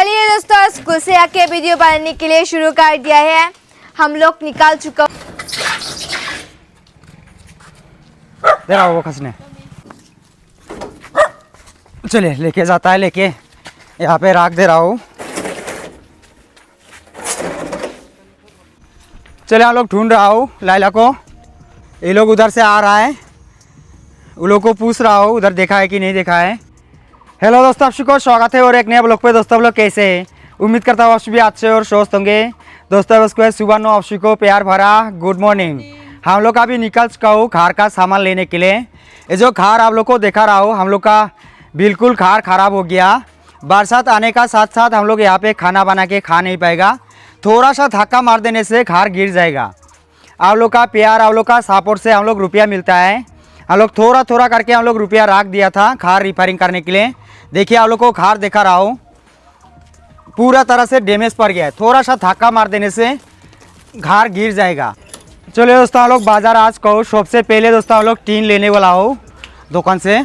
चलिए दोस्तों, स्कूल से आके वीडियो बनाने के लिए शुरू कर दिया है। हम लोग निकाल चुका। दे रहा वो खसने, चलिए लेके जाता है, लेके यहाँ पे रख दे रहा हूँ। चलिए हम लोग ढूंढ रहा हूँ लाइला को। ये लोग उधर से आ रहा है, उन लोग को पूछ रहा हूँ उधर देखा है कि नहीं देखा है। हेलो दोस्तों, आप सबको स्वागत है और एक नया ब्लॉग पे। दोस्तों आप लोग कैसे हैं? उम्मीद करता हूँ आप सभी अच्छे और स्वस्थ होंगे। दोस्तों उसको सुबह 9 आप सबको प्यार भरा गुड मॉर्निंग। हम लोग अभी निकल चुका हूँ खार का सामान लेने के लिए। ये जो खार आप लोग को दिखा रहा हूँ, हम लोग का बिल्कुल खार ख़राब हो गया। बरसात आने का साथ साथ हम लोग यहाँ पे खाना बना के खा नहीं पाएगा। थोड़ा सा धक्का मार देने से खार गिर जाएगा। आप लोग का प्यार, आप लोग का सपोर्ट से हम लोग रुपया मिलता है। हम लोग थोड़ा थोड़ा करके हम लोग रुपया रख दिया था खार रिपेयरिंग करने के लिए। देखिए आप लोग को खार दिखा रहा हूँ, पूरा तरह से डैमेज पड़ गया है। थोड़ा सा धक्का मार देने से खार गिर जाएगा। चलिए दोस्तों हम लोग बाज़ार आज कहूँ। सबसे पहले दोस्तों हम लोग टीन लेने वाला हो दुकान से।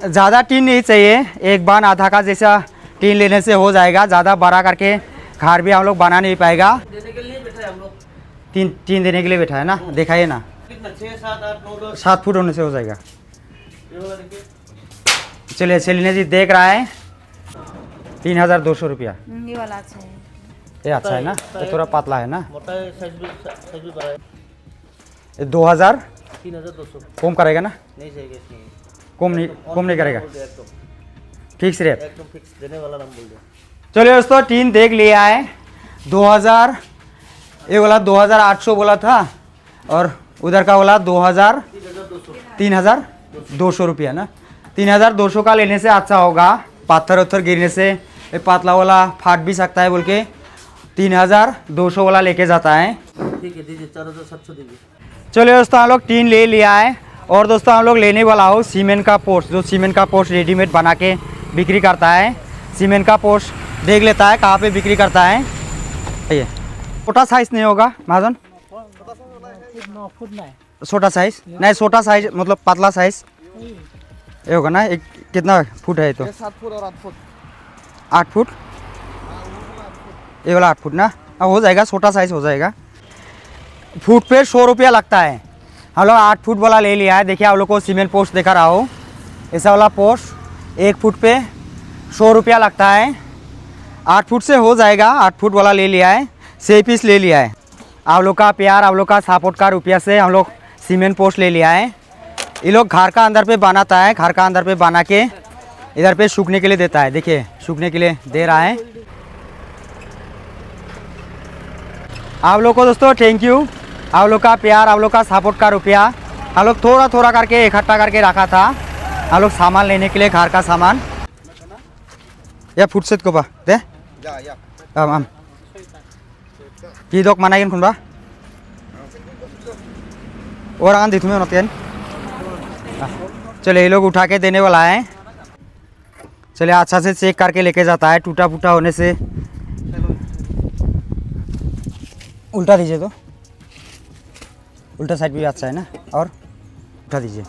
ज़्यादा टीन नहीं चाहिए, एक बार आधा का जैसा टीन लेने से हो जाएगा। ज़्यादा बड़ा करके खार भी हम लोग बना नहीं पाएगा। देने के लिए बैठा है हम लोग। टीन देने के लिए बैठा है ना, दिखाइए ना। कितना 6 7 8 9 10 7 फुट होने से हो जाएगा। ये वाला देखिए। चलिए सेलिना जी देख रहा है 3200 रुपया। ये वाला अच्छा है। ये अच्छा है ना, ये थोड़ा पतला है ना। मोटा साइज भी बड़ा है। ये 2000 3200 कम करेगा ना? नहीं चाहिए इसमें। कम नहीं करेगा, एकदम फिक्स रेट। एकदम फिक्स देने वाला नाम बोल दो। चलिए दोस्तों टीन देख लिया है 2000। ये वाला 2800 बोला था और उधर का वाला 3200 रुपया ना। 3200 का लेने से अच्छा होगा। पत्थर उत्थर गिरने से ये पतला वाला फाट भी सकता है बोल के 3200 वाला लेके जाता है। ठीक है, दीजिए 4700 दीजिए। चलिए दोस्तों हम लोग टीन ले लिया है। और दोस्तों हम लोग लेने वाला हो सीमेंट का पोस्ट। जो सीमेंट का पोस्ट रेडीमेड बना के बिक्री करता है, सीमेंट का पोस्ट देख लेता है कहाँ पे बिक्री करता है। ये छोटा साइज नहीं होगा महाजन? छोटा साइज नहीं, छोटा साइज मतलब पतला साइज ये होगा ना। एक कितना फुट है? तो 7 फुट और 8 फुट। 8 फुट, ये वाला 8 फुट ना। अब हो जाएगा, छोटा साइज हो जाएगा। फुट पे 100 रुपया लगता है। हम लोग 8 फुट वाला ले लिया है। देखिए आप लोग को सीमेंट पोस्ट दिखा रहा हो, ऐसा वाला पोस्ट 1 फुट पे 100 रुपया लगता है। 8 फुट से हो जाएगा। 8 फुट वाला ले लिया है, 6 पीस ले लिया है। आप लोग का प्यार, आप लोग का सपोर्ट का रुपया से हम लोग सीमेंट पोस्ट ले लिया है। ये लोग घर का अंदर पे बनाता है, घर का अंदर पे बना के इधर पे सूखने के लिए देता है। देखिए सूखने के लिए दे रहा है। आप लोग को दोस्तों थैंक यू। आप लोग का प्यार, आप लोग का सपोर्ट का रुपया हम लोग थोड़ा थोड़ा करके इकट्ठा करके रखा था हम लोग सामान लेने के लिए, घर का सामान। या फुटसेट को बा दे की दक मानायगोन खुनबा और आन दी तुम्हें नतेन। चलिए ये लोग उठा के देने वाला है। चलिए अच्छा से चेक करके लेके जाता है। टूटा फूटा होने से उल्टा दीजिए, तो उल्टा साइड भी अच्छा है ना, और उठा दीजिए।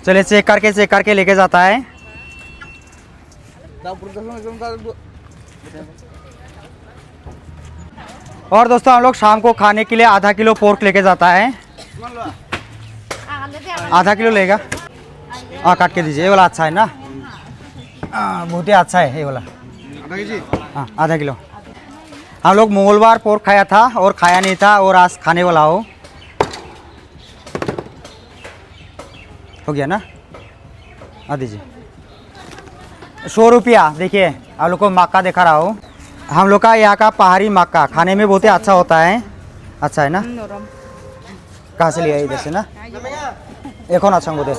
चलिए चेक करके लेके जाता है। और दोस्तों हम लोग शाम को खाने के लिए आधा किलो पोर्क लेके जाता है। आधा किलो लेगा, हाँ काट के दीजिए। ये वाला अच्छा है ना, बहुत ही अच्छा है ये वाला। हाँ आधा किलो। हम लोग मंगलवार पोर्क खाया था और खाया नहीं था, और आज खाने वाला हो गया ना। आ दीजिए 100 रुपया। देखिए आप लोग को मक्का दिखा रहा हूँ। हम लोग का यहाँ का पहाड़ी मक्का खाने में बहुत ही अच्छा होता है। अच्छा है ना? कहाँ से लिया? इधर से ना। एक और अच्छा बोलते।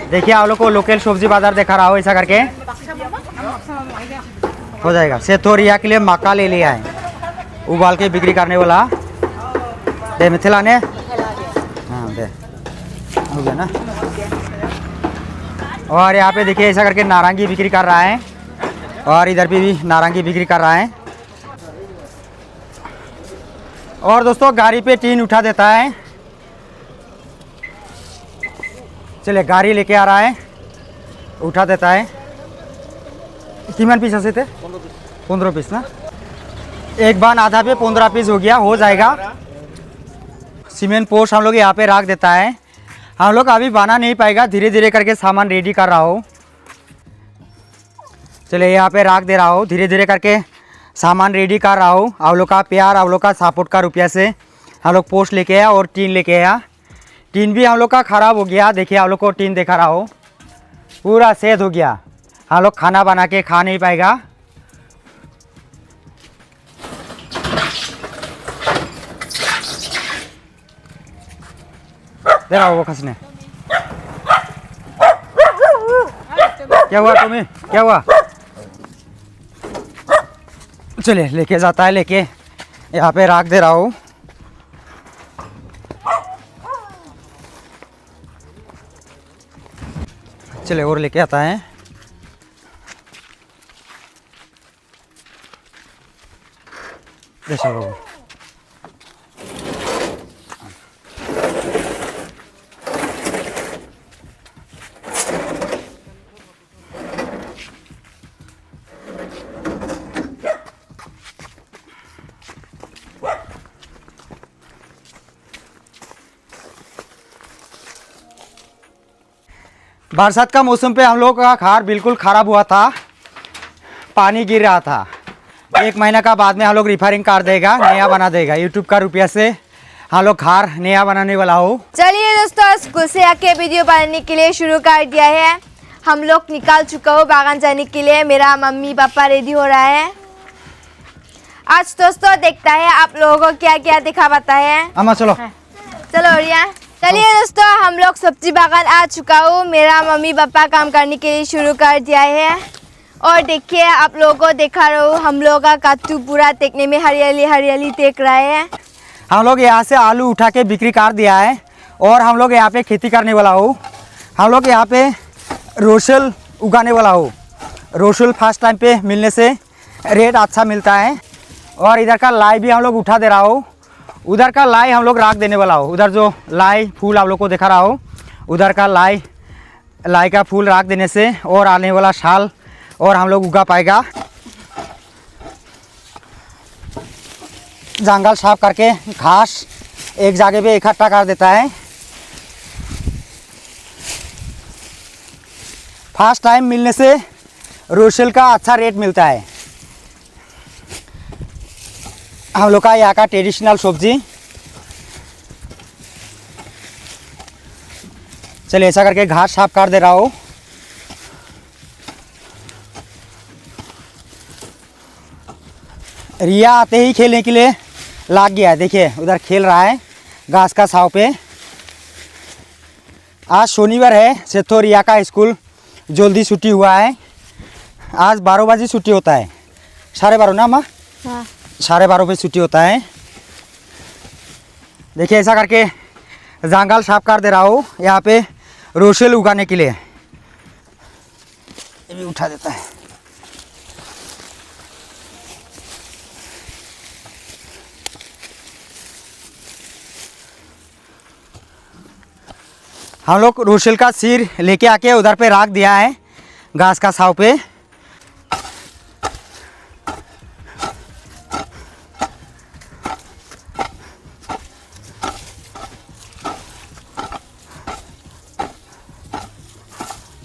देखिए आप लोग को लोकल सब्जी बाजार दिखा रहा हूँ। ऐसा करके हो जाएगा। सेथोरिया के लिए मक्का ले लिया है, उबाल के बिक्री करने वाला। दे मिथिला ने, हाँ दे हो गया ना। और यहाँ पे देखिए ऐसा करके नारंगी बिक्री कर रहा है, और इधर पे भी नारंगी बिक्री कर रहा है। और दोस्तों गाड़ी पे टीन उठा देता है। चलिए गाड़ी लेके आ रहा है। उठा देता है। किमान पीस ऐसे थे 15 पीस ना, एक बार आधा पे 15 पीस हो गया, हो जाएगा। सीमेंट पोस्ट हम लोग यहाँ पे रख देता है। हम लोग अभी बना नहीं पाएगा, धीरे धीरे करके सामान रेडी कर रहा हो। चलिए यहाँ पे रख दे रहा हो, धीरे धीरे करके सामान रेडी कर रहा हो। आप लोग का प्यार, आप लोग का सपोर्ट का रुपया से हम लोग पोस्ट लेके आया और टीन लेके आया। टीन भी हम लोग का ख़राब हो गया, देखिए आप लोग को टीन दिखा रहा हो, पूरा सेध हो गया। हम लोग खाना बना के खा नहीं पाएगा। दे रहा हो वो खसने। क्या हुआ तुम्हें, क्या हुआ? चलिए लेके जाता है, लेके यहाँ पे रख दे रहा हूँ। चलिए और लेके आता है। देखो बाबू, बरसात का मौसम पे हम लोग का खार बिल्कुल ख़राब हुआ था, पानी गिर रहा था। 1 महीना का बाद में हम लोग रिफायरिंग कर देगा, नया बना देगा। यूट्यूब का रुपया से हम लोग खार नया बनाने वाला हो। चलिए दोस्तों, स्कूल से आके वीडियो बनाने के लिए शुरू कर दिया है। हम लोग निकाल चुका हो बागान जाने के लिए। मेरा मम्मी पापा रेडी हो रहा है। आज दोस्तों देखता है आप लोगों को क्या क्या दिखा पाता है। अम्मा चलो। चलो रिया, चलिए दोस्तों, हम लोग सब्जी बागान आ चुका हूँ। मेरा मम्मी पापा काम करने के लिए शुरू कर दिया है। और देखिए आप लोगों को दिखा रहा हूँ, हम लोग का कद्दू पूरा देखने में हरियाली हरियाली देख रहा है। हम लोग यहाँ से आलू उठा के बिक्री कर दिया है और हम लोग यहाँ पे खेती करने वाला हो। हम लोग यहाँ पे रोशल उगाने वाला हो। रोशल फर्स्ट टाइम पे मिलने से रेट अच्छा मिलता है। और इधर का लाई भी हम लोग उठा दे रहा हो। उधर का लाई हम लोग राख देने वाला हो। उधर जो लाई फूल आप लोग को दिखा रहा हो, उधर का लाई का फूल राख देने से और आने वाला साल और हम लोग उगा पाएगा। जंगल साफ करके घास एक जगह पे इकट्ठा कर देता है। फर्स्ट टाइम मिलने से रोशल का अच्छा रेट मिलता है। हम लोग का यहाँ का ट्रेडिशनल सब्जी। चलिए ऐसा करके घास साफ कर दे रहा हो। रिया आते ही खेलने के लिए लाग गया है, देखिए उधर खेल रहा है घास का छाव पे। आज शनिवार है, सेठो रिया का स्कूल जल्दी छुट्टी हुआ है। आज 12 बजे छुट्टी होता है, 12:30 ना माँ? हाँ। 12:30 पे छुट्टी होता है। देखिए ऐसा करके जंगल साफ कर दे रहा हो यहाँ पे रोशल उगाने के लिए। ये भी उठा देता है। हम लोग रोशल का सिर लेके आके उधर पे रख दिया है घास का छाव पे।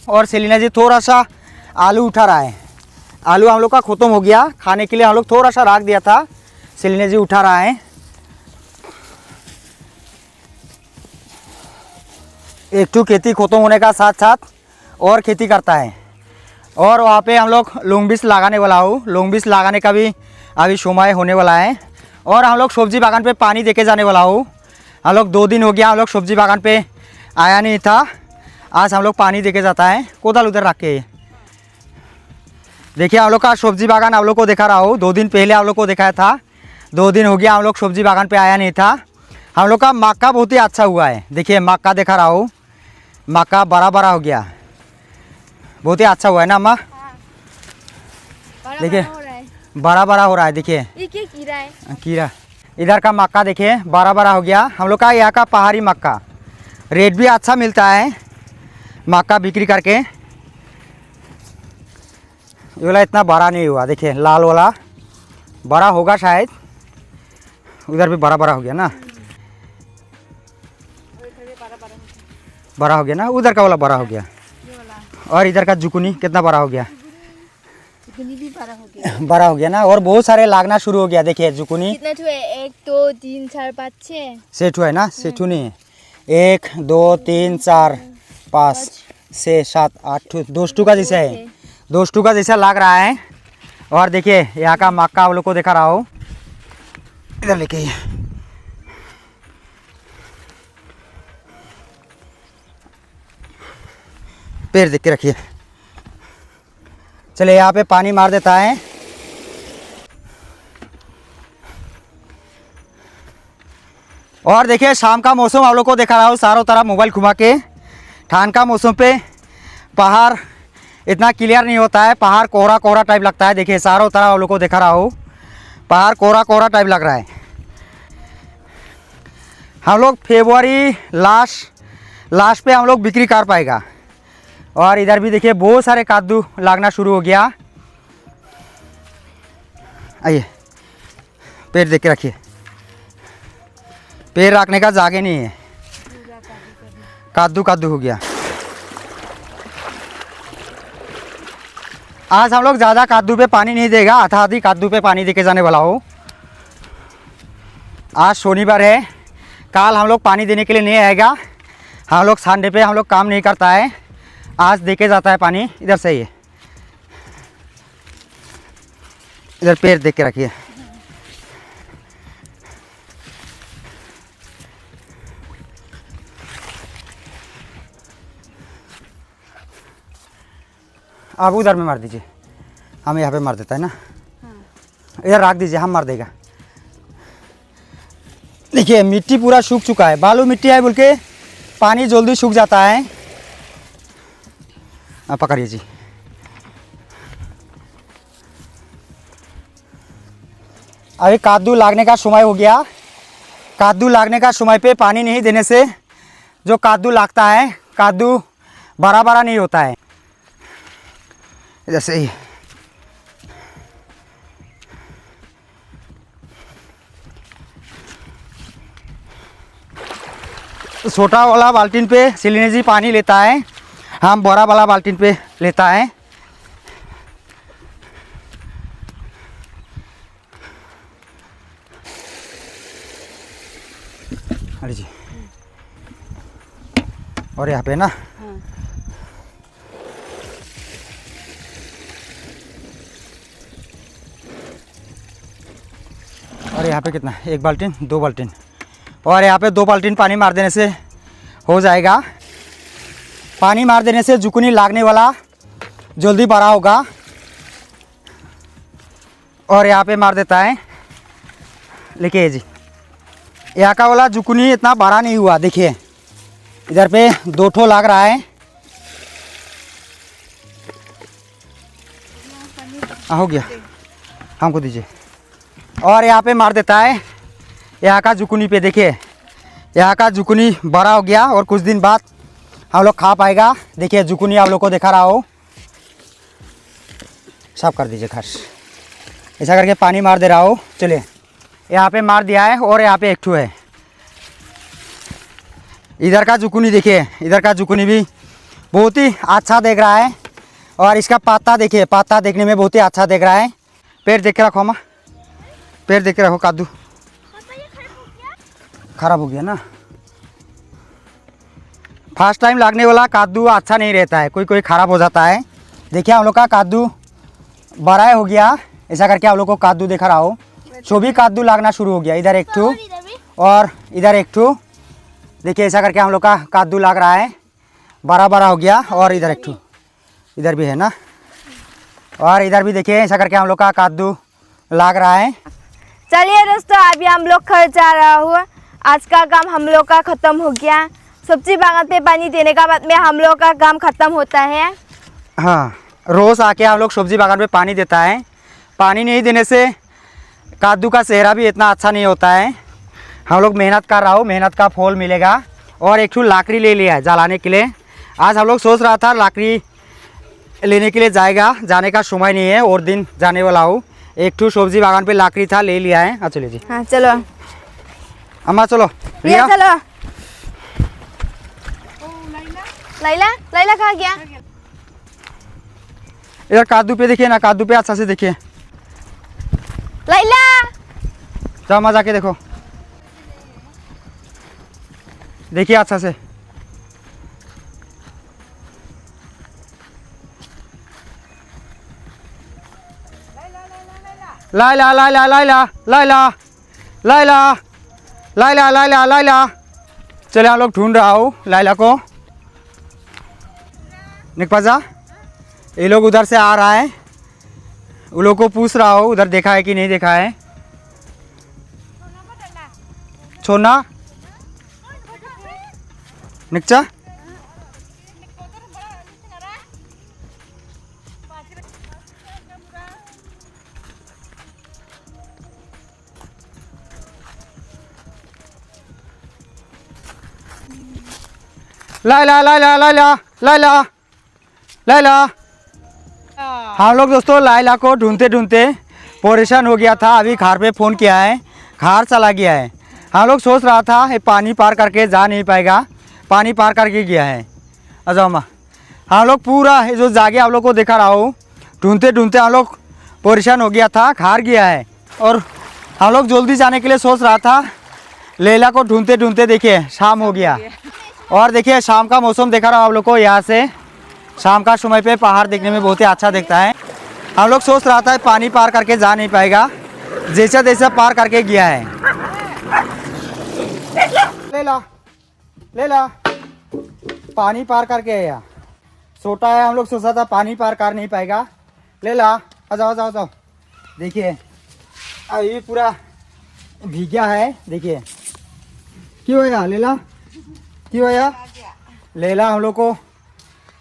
और सेलिना जी थोड़ा सा आलू उठा रहा है। आलू हम लोग का ख़त्म हो गया, खाने के लिए हम लोग थोड़ा सा रख दिया था। सेलिना जी उठा रहा है। एक टू खेती ख़त्म होने का साथ साथ और खेती करता है। और वहाँ पे हम लोग लौंग बीज लगाने वाला हो। लौंग बीज लगाने का भी अभी समय होने वाला है। और हम लोग सब्जी बागान पे पानी देके जाने वाला हो। हम लोग 2 दिन हो गया हम लोग सब्जी बागान पे आया नहीं था। आज हम लोग पानी देके जाता है। कोदाल उधर रख के देखिए हम लोग का सब्जी बागान आप लोग को दिखा रहा हो। 2 दिन पहले आप लोग को दिखाया था। 2 दिन हो गया हम लोग सब्जी बागान पे आया नहीं था। हम लोग का मक्का बहुत ही अच्छा हुआ है। देखिए मक्का दिखा रहा हो, मक्का बड़ा बड़ा हो गया, बहुत ही अच्छा हुआ है ना अम्मा? देखिए बड़ा बड़ा हो रहा है। देखिए ये क्या कीड़ा है? कीड़ा। इधर का मक्का देखिए बड़ा बड़ा हो गया। हम लोग का यहाँ का पहाड़ी मक्का रेट भी अच्छा मिलता है मक्का बिक्री करके। ये वाला इतना बड़ा नहीं हुआ, देखिए लाल वाला बड़ा होगा शायद, उधर भी बड़ा बड़ा हो गया ना, बड़ा हो गया ना, उधर का वाला बड़ा हो गया। और इधर का जुकुनी कितना बड़ा हो गया, बड़ा हो गया ना। और बहुत सारे लागना शुरू हो गया, देखिए जुकुनी कितना ठो है? 1 2 3 4 5 6 सेठ है ना, सेठू नहीं है। 1 2 3 4 5 6 7 8 दोस्तों का जैसा है, दोस्तों का जैसा लग रहा है। और देखिए यहाँ का मक्का आप लोग को दिखा रहा हो, इधर लेके आइए। पेड़ देख के रखिए। चलिए यहाँ पे पानी मार देता है। और देखिए शाम का मौसम आप लोग को दिखा रहा हूँ चारों तरफ मोबाइल घुमा के। ठंड का मौसम पे पहाड़ इतना क्लियर नहीं होता है, पहाड़ कोहरा कोहरा टाइप लगता है। देखिए चारों तरफ आप लोग को दिखा रहा हूँ, पहाड़ कोहरा कोहरा टाइप लग रहा है। हम लोग फरवरी लास्ट पे हम लोग बिक्री कर पाएगा। और इधर भी देखिए बहुत सारे कद्दू लगना शुरू हो गया। आइए पेड़ देख के रखिए, पेड़ रखने का जगह नहीं है, कद्दू कद्दू हो गया। आज हम लोग ज़्यादा कद्दू पे पानी नहीं देगा, आधा आधी कद्दू पे पानी देके जाने वाला हो। आज शनिवार है, कल हम लोग पानी देने के लिए नहीं आएगा। हम लोग संडे पे हम लोग काम नहीं करता है, आज देके जाता है पानी। इधर से ही इधर पेड़ देख के रखिए। आप उधर में मार दीजिए, हम यहाँ पे मार देता है ना। इधर रख दीजिए, हम मार देगा। देखिए मिट्टी पूरा सूख चुका है, बालू मिट्टी है बोल के पानी जल्दी सूख जाता है। पकड़िए जी। अभी कद्दू लागने का समय हो गया। कद्दू लागने का समय पे पानी नहीं देने से जो कद्दू लागता है, कद्दू बड़ा बड़ा नहीं होता है। जैसे ही छोटा वाला बाल्टीन पे सिलीने जी पानी लेता है, हम बड़ा वाला बाल्टीन पे लेता है। अरे जी, और यहाँ पे ना और यहाँ पे कितना, 1 बाल्टीन 2 बाल्टीन, और यहाँ पे 2 बाल्टीन पानी मार देने से हो जाएगा। पानी मार देने से जुकुनी लागने वाला जल्दी बड़ा होगा। और यहाँ पे मार देता है, देखिए जी यहाँ का वाला जुकुनी इतना बड़ा नहीं हुआ। देखिए इधर पे 2 ठो लाग रहा है। हो गया, हमको दीजिए। और यहाँ पे मार देता है यहाँ का जुकुनी पे। देखिए यहाँ का जुकुनी बड़ा हो गया और कुछ दिन बाद हम लोग खा पाएगा। देखिए जुकुनी आप लोग को दिखा रहा हो, साफ कर दीजिए घास। ऐसा करके पानी मार दे रहा हो। चलिए यहाँ पे मार दिया है और यहाँ पे 1 ठो है। इधर का जुकुनी देखिए, इधर का जुकुनी भी बहुत ही अच्छा देख रहा है। और इसका पत्ता देखिए, पत्ता देखने में बहुत ही अच्छा देख रहा है। पेड़ देख के रखो अम्मा, पेड़ देख के रखो। कद्दू खराब हो गया ना। फर्स्ट टाइम लागने वाला कद्दू अच्छा नहीं रहता है, कोई कोई ख़राब हो जाता है। देखिए हम लोग का कद्दू बड़ा हो गया। ऐसा करके आप लोग को कद्दू दिखा रहा हो, 24 कद्दू लागना शुरू हो गया। इधर 1 ठो और इधर 1 ठो। देखिए ऐसा करके हम लोग का कद्दू लाग रहा है, बड़ा बड़ा हो गया। और इधर 1 ठो, इधर भी है ना। और इधर भी देखिए ऐसा करके हम लोग का कद्दू लाग रहा है। चलिए दोस्तों, अभी हम लोग घर जा रहा हूँ। आज का काम हम लोग का ख़त्म हो गया। सब्जी बागान पे पानी देने का बाद में हम लोग का काम ख़त्म होता है। हाँ, रोज़ आके हम लोग सब्जी बागान पे पानी देता है। पानी नहीं देने से कद्दू का चेहरा भी इतना अच्छा नहीं होता है। हम लोग मेहनत कर रहा हो, मेहनत का फल मिलेगा। और 1 ठो लाकड़ी ले लिया है जलाने के लिए। आज हम लोग सोच रहा था लाकड़ी लेने के लिए जाएगा, जाने का समय नहीं है और दिन जाने वाला हूँ। एक ठो सब्जी बागान पे लाकड़ी था, ले लिया है। हाँ चलिए जी। हाँ चलो अम्मा चलो। रिया रिया चलो। लैला लैला कहाँ गया? इधर कादू पे देखिए ना, कादू पे अच्छा से देखिए। लैला जाओ अम्मा जाके देखो, देखिए अच्छा से। लाइला लाइला लाइला लाइला लाइला लाइला लाइला लाइला। चले हम लोग ढूंढ रहा हूँ लाइला को। निकपाजा ये लोग उधर से आ रहा है, उन लोग को पूछ रहा हूँ उधर देखा है कि नहीं देखा है। छोना निकचा लाइला लाइला लाइला लाइला लाइला। हम लोग दोस्तों लाइला को ढूंढते ढूंढते परेशान हो गया था। अभी घर पे फ़ोन किया है, घर चला गया है। हम लोग सोच रहा था ये पानी पार करके जा नहीं पाएगा, पानी पार करके गया है। अच्छा अम्मा हम लोग पूरा ये जो जागे आप लोग को दिखा रहा हूँ, ढूंढते ढूंढते हम लोग परेशान हो गया था, घर गया है। और हम लोग जल्दी जाने के लिए सोच रहा था। लैला को ढूंढते ढूंढते देखिए शाम हो गया। और देखिए शाम का मौसम दिखा रहा हूँ आप लोग को। यहाँ से शाम का समय पे पहाड़ देखने में बहुत ही अच्छा दिखता है। हम लोग सोच रहा था पानी पार करके जा नहीं पाएगा, जैसा जैसा पार करके गया है। लैला लैला पानी पार करके आया, छोटा है, हम लोग सोचा था पानी पार कर नहीं पाएगा। लैला आ जाओ जाओ जाओ। देखिए अभी पूरा भीगा है, देखिए। क्यों आया लैला, क्यों आया? लैला हम लोग को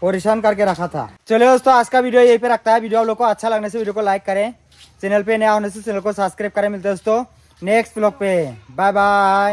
परेशान करके रखा था। चलिए दोस्तों आज का वीडियो यहीं पे रखता है। वीडियो आप लोग को अच्छा लगने से वीडियो को लाइक करें, चैनल पे नया होने से चैनल को सब्सक्राइब करें। मिलते हैं दोस्तों नेक्स्ट ब्लॉग पे। Bye bye.